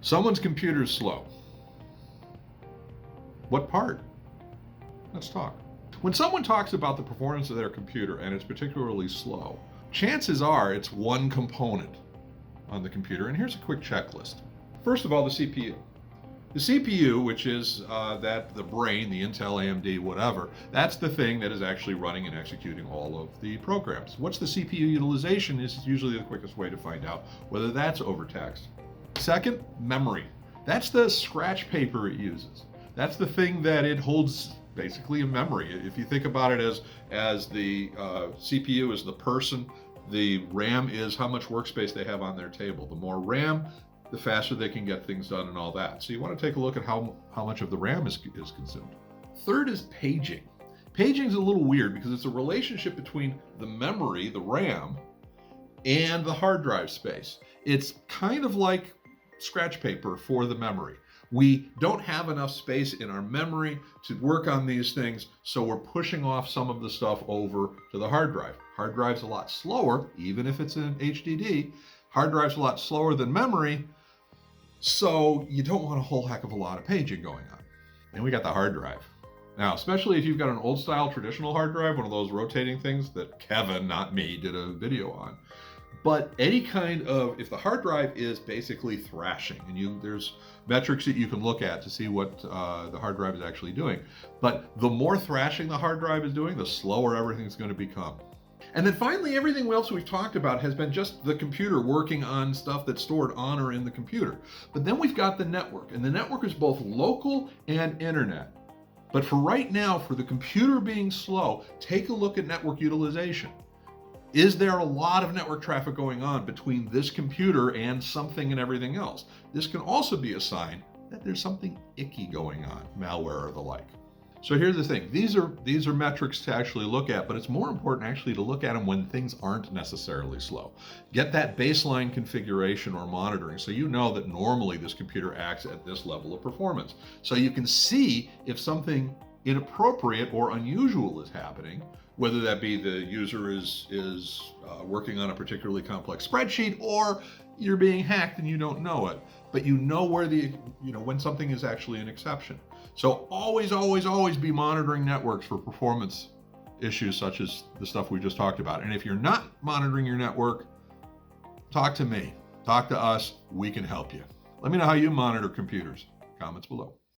Someone's computer is slow. What part? Let's talk. When someone talks about the performance of their computer and it's particularly slow, chances are it's one component on the computer. And here's a quick checklist. First of all, the CPU. The CPU, which is the brain, the Intel, AMD, whatever, that's the thing that is actually running and executing all of the programs. What's the CPU utilization is usually the quickest way to find out whether that's overtaxed. Second, memory. That's the scratch paper it uses. That's the thing that it holds basically in memory. If you think about it as the CPU is the person, the RAM is how much workspace they have on their table. The more RAM, the faster they can get things done and all that. So you want to take a look at how much of the RAM is consumed. Third is paging. Paging is a little weird because it's a relationship between the memory, the RAM, and the hard drive space. It's kind of like scratch paper for the memory. We don't have enough space in our memory to work on these things, so we're pushing off some of the stuff over to the hard drive. Hard drive's a lot slower, even if it's an HDD. Hard drive's a lot slower than memory, so you don't want a whole heck of a lot of paging going on. And we got the hard drive. Now, especially if you've got an old style traditional hard drive, one of those rotating things that Kevin, not me, did a video on. But any kind of, if the hard drive is basically thrashing, and there's metrics that you can look at to see what the hard drive is actually doing. But the more thrashing the hard drive is doing, the slower everything's going to become. And then finally, everything else we've talked about has been just the computer working on stuff that's stored on or in the computer. But then we've got the network, and the network is both local and internet. But for right now, for the computer being slow, take a look at network utilization. Is there a lot of network traffic going on between this computer and something and everything else? This can also be a sign that there's something icky going on, malware or the like. So here's the thing, these are metrics to actually look at, but it's more important actually to look at them when things aren't necessarily slow. Get that baseline configuration or monitoring so you know that normally this computer acts at this level of performance. So you can see if something inappropriate or unusual is happening, whether that be the user is working on a particularly complex spreadsheet or you're being hacked and you don't know it, but you know where when something is actually an exception. So always, always, always be monitoring networks for performance issues such as the stuff we just talked about. And if you're not monitoring your network, talk to me, talk to us, we can help you. Let me know how you monitor computers. Comments below.